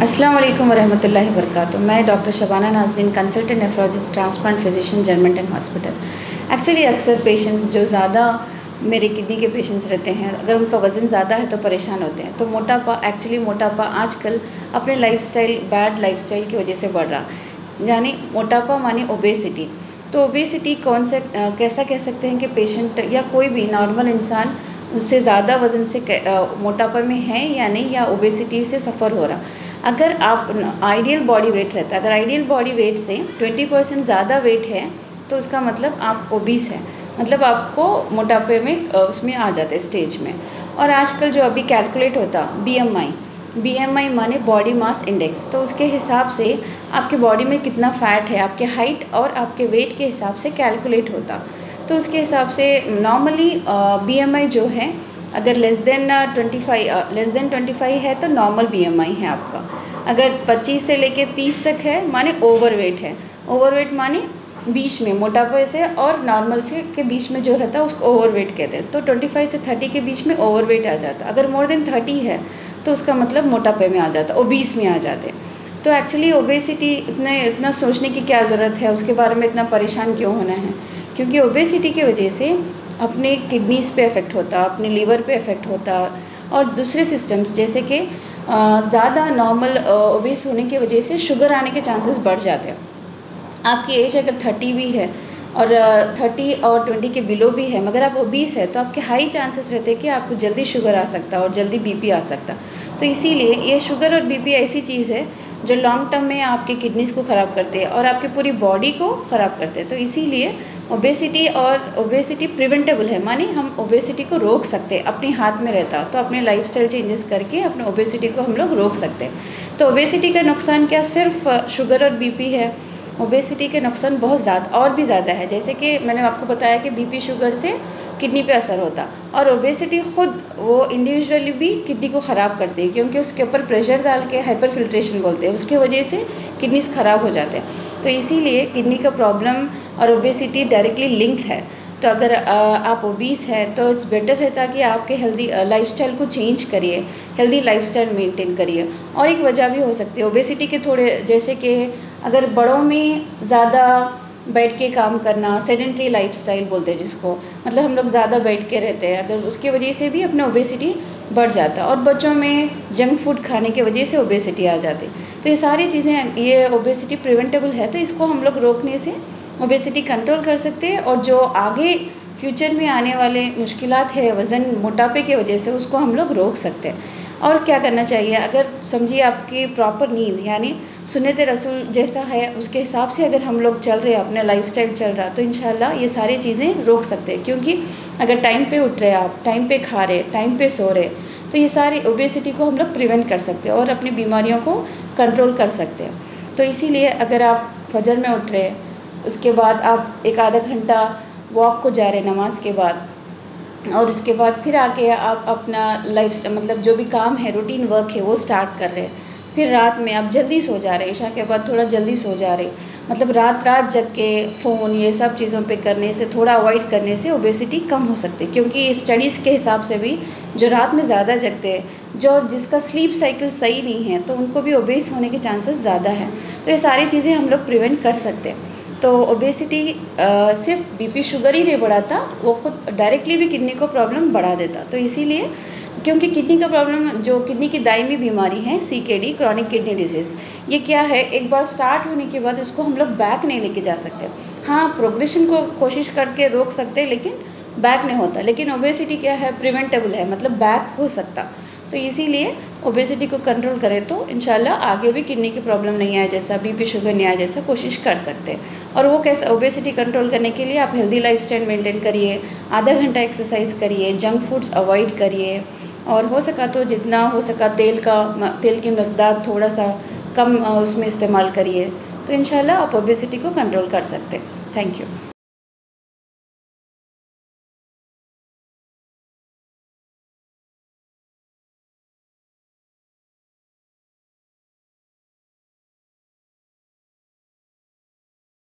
अस्सलाम वालेकुम वरहमतुल्लाहि वबरकातुहू। मैं डॉक्टर शबाना नाज़रीन, consultant nephrologist, transplant physician, Germanton hospital. Actually अक्सर पेशेंट्स जो ज़्यादा मेरे किडनी के पेशेंट्स रहते हैं, अगर उनका वज़न ज़्यादा है तो परेशान होते हैं। तो मोटापा आजकल अपने लाइफ़स्टाइल, बैड लाइफ़स्टाइल की वजह से बढ़ रहा, यानी मोटापा माने ओबेसिटी। तो ओबेसिटी कैसा कह सकते हैं कि पेशेंट या कोई भी नॉर्मल इंसान उससे ज़्यादा वज़न से मोटापा में है या नहीं, या ओबेसिटी से सफ़र हो रहा। अगर आप आइडियल बॉडी वेट रहता है, अगर आइडियल बॉडी वेट से 20% ज़्यादा वेट है तो उसका मतलब आप ओबीस है, मतलब आपको मोटापे में उसमें आ जाते हैं स्टेज में। और आजकल जो अभी कैलकुलेट होता बीएमआई माने बॉडी मास इंडेक्स, तो उसके हिसाब से आपके बॉडी में कितना फ़ैट है, आपके हाइट और आपके वेट के हिसाब से कैलकुलेट होता। तो उसके हिसाब से नॉर्मली बीएमआई जो है, अगर लेस देन 25 है तो नॉर्मल बीएमआई है आपका। अगर 25 से लेके 30 तक है माने ओवरवेट है। ओवरवेट माने बीच में, मोटापे से और नॉर्मल से के बीच में जो रहता है उसको ओवरवेट कहते हैं। तो 25 से 30 के बीच में ओवरवेट आ जाता। अगर मोर देन 30 है तो उसका मतलब मोटापे में आ जाता, ओबीस में आ जाते। तो एक्चुअली ओबेसिटी इतना सोचने की क्या ज़रूरत है, उसके बारे में इतना परेशान क्यों होना है? क्योंकि ओबेसिटी की वजह से अपने किडनीज़ पे इफ़ेक्ट होता, अपने लीवर पे इफ़ेक्ट होता, और दूसरे सिस्टम्स जैसे कि ज़्यादा नॉर्मल ओबेस होने की वजह से शुगर आने के चांसेस बढ़ जाते हैं। आपकी एज अगर 30 भी है और 30 और 20 के बिलो भी है, मगर आप ओबीस है, तो आपके हाई चांसेस रहते हैं कि आपको जल्दी शुगर आ सकता है और जल्दी बीपी आ सकता। तो इसीलिए ये शुगर और बीपी ऐसी चीज़ है जो लॉन्ग टर्म में आपके किडनीज़ को ख़राब करते हैं और आपकी पूरी बॉडी को ख़राब करते हैं। तो इसीलिए ओबेसिटी प्रिवेंटेबल है, माने हम ओबेसिटी को रोक सकते हैं, अपने हाथ में रहता। तो अपने लाइफस्टाइल चेंजेस करके अपने ओबेसिटी को हम लोग रोक सकते हैं। तो ओबेसिटी का नुकसान क्या सिर्फ शुगर और बीपी है? ओबेसिटी के नुकसान बहुत ज़्यादा और भी ज़्यादा है। जैसे कि मैंने आपको बताया कि बीपी शुगर से किडनी पे असर होता, और ओबेसिटी ख़ुद वो इंडिविजुअली भी किडनी को ख़राब करती है, क्योंकि उसके ऊपर प्रेशर डाल के हाइपर फिल्ट्रेशन बोलते हैं, उसके वजह से किडनीज़ ख़राब हो जाते हैं। तो इसीलिए किडनी का प्रॉब्लम और ओबेसिटी डायरेक्टली लिंक्ड है। तो अगर आप ओबीस है तो इट्स बेटर रहता कि आपके हेल्दी लाइफस्टाइल को चेंज करिए, हेल्दी लाइफस्टाइल मेंटेन करिए। और एक वजह भी हो सकती है ओबेसिटी के थोड़े, जैसे कि अगर बड़ों में ज़्यादा बैठ के काम करना, सेडेंटरी लाइफस्टाइल बोलते हैं जिसको, मतलब हम लोग ज़्यादा बैठ के रहते हैं, अगर उसके वजह से भी अपना ओबेसिटी बढ़ जाता। और बच्चों में जंक फूड खाने की वजह से ओबेसिटी आ जाती। तो ये सारी चीज़ें, ये ओबेसिटी प्रिवेंटेबल है, तो इसको हम लोग रोकने से ओबेसिटी कंट्रोल कर सकते हैं। और जो आगे फ्यूचर में आने वाले मुश्किलात है वज़न मोटापे की वजह से, उसको हम लोग रोक सकते हैं। और क्या करना चाहिए, अगर समझिए आपकी प्रॉपर नींद यानी सुन्नत रसूल जैसा है, उसके हिसाब से अगर हम लोग चल रहे हैं, अपना लाइफस्टाइल चल रहा, तो इंशाल्लाह ये सारी चीज़ें रोक सकते हैं। क्योंकि अगर टाइम पे उठ रहे, आप टाइम पे खा रहे, टाइम पे सो रहे, तो ये सारी ओबेसिटी को हम लोग प्रिवेंट कर सकते हैं और अपनी बीमारियों को कंट्रोल कर सकते हैं। तो इसीलिए अगर आप फजर में उठ रहे, उसके बाद आप एक आधा घंटा वॉक को जा रहे नमाज के बाद, और उसके बाद फिर आके आप अपना मतलब जो भी काम है, रूटीन वर्क है, वो स्टार्ट कर रहे हैं। फिर रात में आप जल्दी सो जा रहे, ईशा के बाद थोड़ा जल्दी सो जा रहे, मतलब रात जग के फ़ोन ये सब चीज़ों पे करने से, थोड़ा अवॉइड करने से ओबेसिटी कम हो सकती है। क्योंकि स्टडीज़ के हिसाब से भी जो रात में ज़्यादा जगते हैं, जिसका स्लीप साइकिल सही नहीं है, तो उनको भी ओबेस होने के चांसेस ज़्यादा हैं। तो ये सारी चीज़ें हम लोग प्रिवेंट कर सकते हैं। तो ओबेसिटी सिर्फ बीपी शुगर ही नहीं बढ़ाता, वो ख़ुद डायरेक्टली भी किडनी को प्रॉब्लम बढ़ा देता। तो इसीलिए, क्योंकि किडनी का प्रॉब्लम, जो किडनी की दायमी बीमारी है सीकेडी, क्रॉनिक किडनी डिजीज़, ये क्या है, एक बार स्टार्ट होने के बाद इसको हम लोग बैक नहीं लेके जा सकते। हाँ, प्रोग्रेशन को कोशिश करके रोक सकते हैं, लेकिन बैक नहीं होता। लेकिन ओबेसिटी क्या है, प्रिवेंटेबल है, मतलब बैक हो सकता। तो इसीलिए ओबेसिटी को कंट्रोल करें तो इंशाल्लाह आगे भी किडनी की प्रॉब्लम नहीं आए, जैसा बीपी शुगर नहीं आए, जैसा कोशिश कर सकते हैं। और वो कैसा, ओबेसिटी कंट्रोल करने के लिए आप हेल्दी लाइफस्टाइल मेंटेन करिए, आधा घंटा एक्सरसाइज करिए, जंक फूड्स अवॉइड करिए, और हो सका तो जितना हो सका तेल की मकदार थोड़ा सा कम उसमें इस्तेमाल करिए। तो इंशाल्लाह आप ओबेसिटी को कंट्रोल कर सकते हैं। Thank you.